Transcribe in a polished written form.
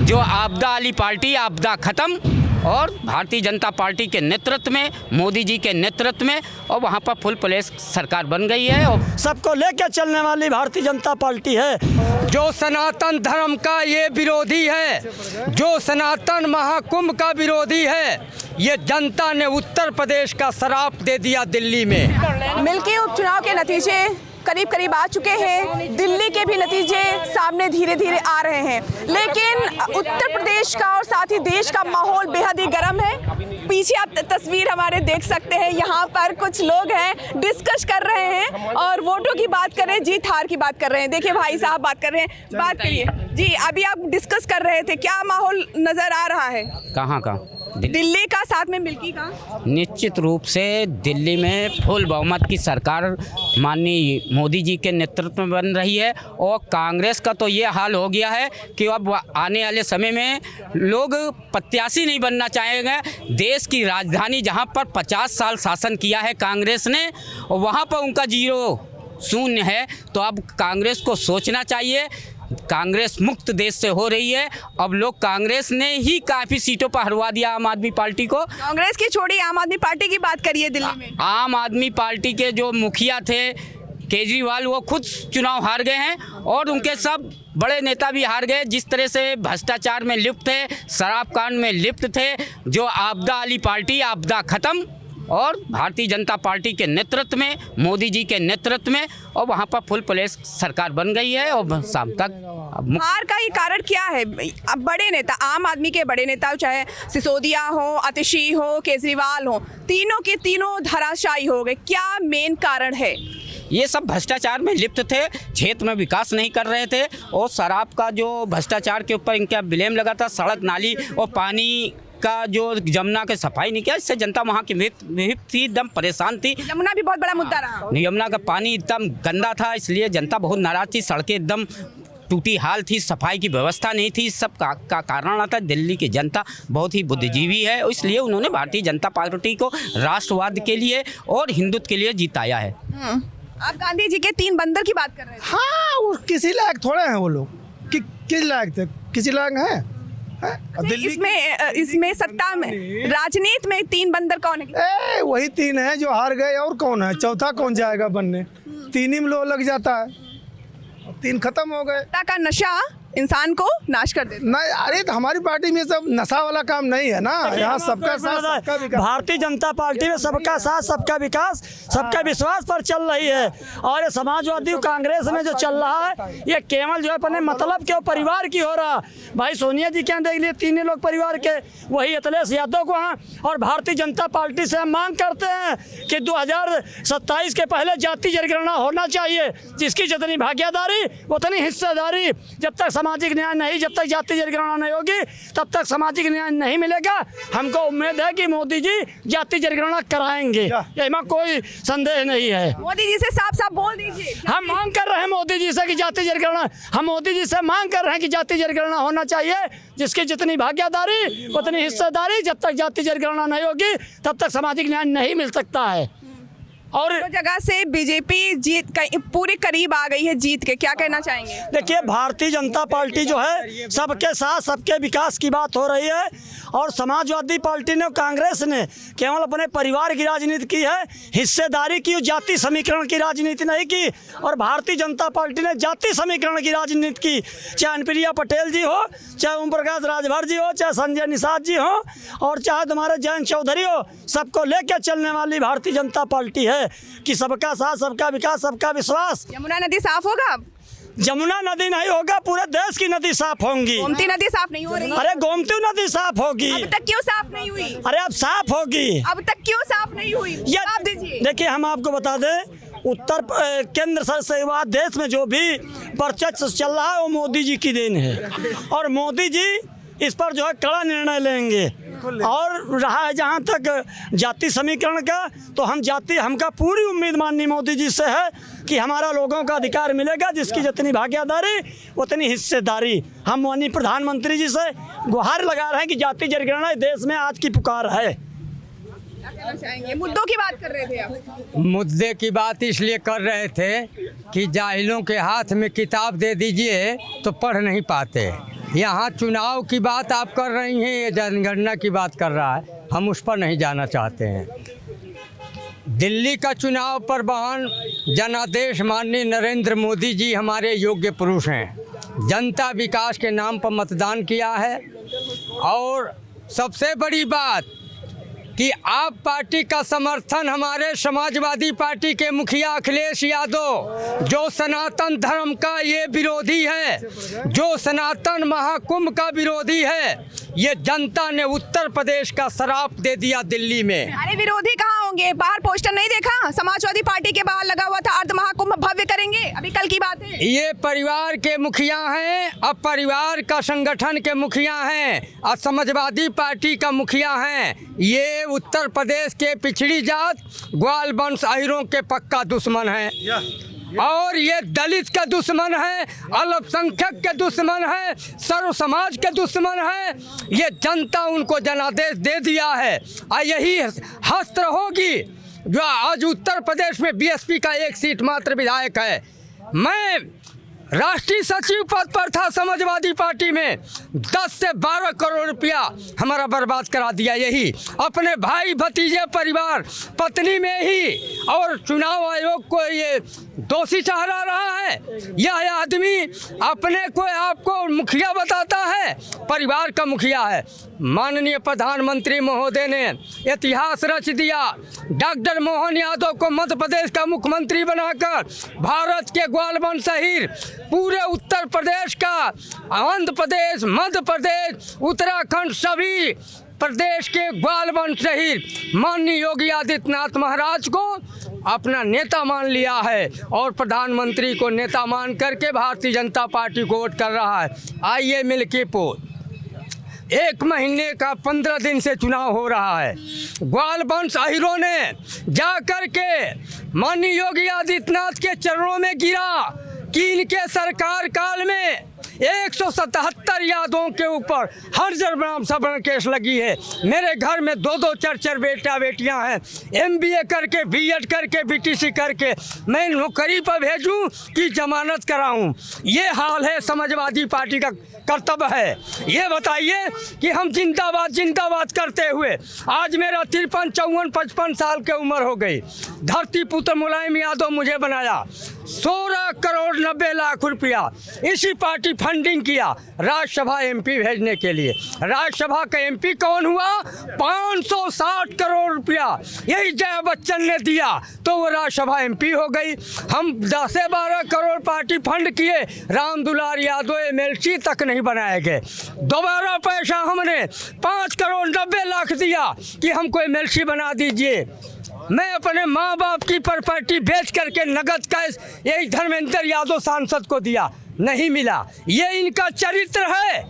जो आपदा वाली पार्टी, आपदा खत्म, और भारतीय जनता पार्टी के नेतृत्व में, मोदी जी के नेतृत्व में, और वहाँ पर फुल प्लेस सरकार बन गई है और सबको लेकर चलने वाली भारतीय जनता पार्टी है। जो सनातन धर्म का ये विरोधी है, जो सनातन महाकुंभ का विरोधी है, ये जनता ने उत्तर प्रदेश का शराप दे दिया दिल्ली में। मिल्की उपचुनाव के नतीजे करीब करीब आ चुके हैं। दिल्ली के भी नतीजे सामने धीरे धीरे आ रहे हैं, लेकिन उत्तर प्रदेश का और साथ ही देश का माहौल बेहद ही गर्म है। पीछे आप तस्वीर हमारे देख सकते हैं, यहाँ पर कुछ लोग हैं, डिस्कस कर रहे हैं और वोटों की बात कर रहे हैं, जीत हार की बात कर रहे हैं। देखिए भाई साहब बात कर रहे हैं, बात करिए जी। अभी आप डिस्कस कर रहे थे, क्या माहौल नजर आ रहा है? कहाँ का? दिल्ली का, साथ में मिल्की का। निश्चित रूप से दिल्ली में फुल बहुमत की सरकार माननीय मोदी जी के नेतृत्व में बन रही है, और कांग्रेस का तो ये हाल हो गया है कि अब आने वाले समय में लोग प्रत्याशी नहीं बनना चाहेंगे। देश की राजधानी जहां पर 50 साल शासन किया है कांग्रेस ने, और वहां पर उनका शून्य है। तो अब कांग्रेस को सोचना चाहिए। कांग्रेस मुक्त देश से हो रही है, अब लोग कांग्रेस ने ही काफ़ी सीटों पर हरवा दिया आम आदमी पार्टी को। कांग्रेस की छोड़िए, आम आदमी पार्टी की बात करिए। दिल्ली में आम आदमी पार्टी के जो मुखिया थे केजरीवाल, वो खुद चुनाव हार गए हैं, और उनके सब बड़े नेता भी हार गए। जिस तरह से भ्रष्टाचार में लिप्त थे, शराब कांड में लिप्त थे, जो आपदा वाली पार्टी, आपदा खत्म, और भारतीय जनता पार्टी के नेतृत्व में, मोदी जी के नेतृत्व में, और वहाँ पर फुल प्लेस सरकार बन गई है। और शाम तक हार का ये कारण क्या है? अब बड़े नेता, आम आदमी के बड़े नेता, चाहे सिसोदिया हो, आतिशी हो, केजरीवाल हो, तीनों के तीनों धराशायी हो गए। क्या मेन कारण है? ये सब भ्रष्टाचार में लिप्त थे, क्षेत्र में विकास नहीं कर रहे थे, और शराब का जो भ्रष्टाचार के ऊपर इनका ब्लेम लगा था, सड़क नाली और पानी का जो यमुना के सफाई नहीं किया, इससे जनता वहाँ की थी, एकदम परेशान थी। यमुना भी बहुत बड़ा मुद्दा रहा। यमुना का पानी एकदम गंदा था, इसलिए जनता बहुत नाराज थी। सड़कें एकदम टूटी हाल थी, सफाई की व्यवस्था नहीं थी। सब का कारण आता है दिल्ली की जनता बहुत ही बुद्धिजीवी है, इसलिए उन्होंने भारतीय जनता पार्टी को राष्ट्रवाद के लिए और हिंदुत्व के लिए जिताया है। आप गांधी जी के 3 बंदर की बात कर रहे थे। हाँ, वो किसी लायक थोड़े हैं वो लोग कि किस लायक थे? किसी लायक हैं? इसमें सत्ता में, राजनीति में 3 बंदर कौन है? वही 3 हैं जो हार गए, और कौन है? चौथा कौन जाएगा बनने? 3 ही में लोग लग जाता है, 3 खत्म हो गए। का नशा इंसान को नाश कर देता। नहीं, अरे तो हमारी पार्टी में सब नशा वाला काम नहीं है ना। यहाँ सबका साथ, सबका विकास। भारतीय जनता पार्टी में सबका साथ, सबका विकास, सबका विश्वास पर चल रही है। और ये समाजवादी कांग्रेस में जो चल रहा है, ये केवल जो है अपने मतलब के परिवार की हो रहा। भाई सोनिया जी क्या देख लिए, 3 लोग परिवार के, वही अखिलेश यादव को हैं। और भारतीय जनता पार्टी से हम मांग करते हैं कि 2027 के पहले जाति जनगणना होना चाहिए, जिसकी जितनी भागीदारी उतनी हिस्सेदारी। जब तक सामाजिक न्याय नहीं, जब तक जाति जनगणना नहीं होगी, तब तक सामाजिक न्याय नहीं मिलेगा। हमको उम्मीद है कि मोदी जी जाति जनगणना कराएंगे, इसमें कोई संदेह नहीं है। मोदी जी से साफ साफ बोल दीजिए। हम मांग कर रहे हैं मोदी जी से कि जाति जनगणना, हम मोदी जी से मांग कर रहे हैं कि जाति जनगणना होना चाहिए, जिसकी जितनी भागीदारी उतनी हिस्सेदारी। जब तक जाति जनगणना नहीं होगी, तब तक सामाजिक न्याय नहीं मिल सकता है। और तो जगह से बीजेपी जीत पूरे करीब आ गई है जीत के, क्या कहना चाहेंगे? देखिए, भारतीय जनता पार्टी जो है सबके साथ, सबके विकास की बात हो रही है, और समाजवादी पार्टी ने, कांग्रेस ने केवल अपने परिवार की राजनीति की है, हिस्सेदारी की, जाति समीकरण की राजनीति नहीं की। और भारतीय जनता पार्टी ने जाति समीकरण की राजनीति की, चाहे अनुप्रिया पटेल जी हो, चाहे ओम प्रकाश राजभर जी हो, चाहे संजय निषाद जी हो, और चाहे तुम्हारे जयंत चौधरी हो, सबको लेकर चलने वाली भारतीय जनता पार्टी है कि सबका साथ, सबका विकास, सबका विश्वास। यमुना नदी साफ होगा? यमुना नदी नहीं होगा, पूरे देश की नदी साफ होंगी। गोमती नदी साफ नहीं हो रही? अरे गोमती नदी साफ होगी। अब तक क्यों साफ नहीं हुई? अरे अब साफ होगी। अब तक क्यों साफ नहीं हुई? जवाब दीजिए। देखिए, हम आपको बता दें, केंद्र से देश में जो भी वर्चस्व चल रहा है वो मोदी जी की देन है, और मोदी जी इस पर जो है कड़ा निर्णय लेंगे। और रहा है जहाँ तक जाति समीकरण का, तो हमका पूरी उम्मीद माननीय मोदी जी से है कि हमारा लोगों का अधिकार मिलेगा, जिसकी जितनी भागीदारी उतनी हिस्सेदारी। हम माननीय प्रधानमंत्री जी से गुहार लगा रहे हैं कि जाति जनगणना देश में आज की पुकार है। मुद्दों की बात कर रहे थे आप? मुद्दे की बात इसलिए कर रहे थे कि जाहिलों के हाथ में किताब दे दीजिए तो पढ़ नहीं पाते, यहाँ चुनाव की बात आप कर रही हैं, ये जनगणना की बात कर रहा है, हम उस पर नहीं जाना चाहते हैं। दिल्ली का चुनाव पर बहन जनादेश माननीय नरेंद्र मोदी जी हमारे योग्य पुरुष हैं। जनता विकास के नाम पर मतदान किया है और सबसे बड़ी बात कि आप पार्टी का समर्थन हमारे समाजवादी पार्टी के मुखिया अखिलेश यादव, जो सनातन धर्म का ये विरोधी है, जो सनातन महाकुंभ का विरोधी है, ये जनता ने उत्तर प्रदेश का शराप दे दिया दिल्ली में। अरे विरोधी कहाँ होंगे, बाहर पोस्टर नहीं देखा? समाजवादी पार्टी के बाहर लगा हुआ था अर्ध महाकुंभ भव्य करेंगे, अभी कल की बात है। ये परिवार के मुखिया हैं, अब परिवार का संगठन के मुखिया हैं और समाजवादी पार्टी का मुखिया हैं। ये उत्तर प्रदेश के पिछड़ी जात ग्वाल वंश अहिरों के पक्का दुश्मन हैं और ये दलित का दुश्मन है, अल्पसंख्यक के दुश्मन है, सर्व समाज के दुश्मन है। ये जनता उनको जनादेश दे दिया है और यही हस्त्र होगी जो आज उत्तर प्रदेश में बीएसपी का एक सीट मात्र विधायक है। मैं राष्ट्रीय सचिव पद पर था समाजवादी पार्टी में, 10 से 12 करोड़ रुपया हमारा बर्बाद करा दिया, यही अपने भाई भतीजे परिवार पत्नी में ही। और चुनाव आयोग को ये दोषी ठहरा रहा है। यह आदमी अपने को आपको मुखिया बताता है, परिवार का मुखिया है। माननीय प्रधानमंत्री महोदय ने इतिहास रच दिया। डॉक्टर मोहन यादव को मध्य प्रदेश का मुख्यमंत्री बनाकर भारत के ग्वाल वंश शहीद पूरे उत्तर प्रदेश का, आंध्र प्रदेश, मध्य प्रदेश, उत्तराखंड, सभी प्रदेश के ग्वाल वंश शहीद माननीय योगी आदित्यनाथ महाराज को अपना नेता मान लिया है और प्रधानमंत्री को नेता मान करके भारतीय जनता पार्टी को वोट कर रहा है। आइए मिल्कीपुर, 1 महीने का 15 दिन से चुनाव हो रहा है। ग्वाल वंश अहिरों ने जा कर के माननीय योगी आदित्यनाथ के चरणों में गिरा कि इनके सरकार काल में 177 यादों के ऊपर हर जरनाम सबन केस लगी है। मेरे घर में 2-2 4-4 बेटा बेटियां हैं, MBA करके, BEd करके, BTC करके मैं नौकरी पर भेजूं कि जमानत कराऊं। ये हाल है, समाजवादी पार्टी का कर्तव्य है। ये बताइए कि हम जिंदाबाद जिंदाबाद करते हुए आज मेरा 53, 54, 55 साल की उम्र हो गई। धरती पुत्र मुलायम यादव मुझे बनाया, 16 करोड़ 90 लाख रुपया इसी पार्टी फंडिंग किया राज्यसभा MP भेजने के लिए। राज्यसभा का MP कौन हुआ? 560 करोड़ रुपया यही जया बच्चन ने दिया तो वो राज्यसभा MP हो गई। हम 10 से 12 करोड़ पार्टी फंड किए, राम दुलार यादव MLC तक नहीं बनाए गए। दोबारा पैसा हमने 5 करोड़ 90 लाख दिया कि हमको MLC बना दीजिए। मैं अपने माँ बाप की प्रॉपर्टी बेच करके नगद कैश यही धर्मेंद्र यादव सांसद को दिया, नहीं मिला। ये इनका चरित्र है।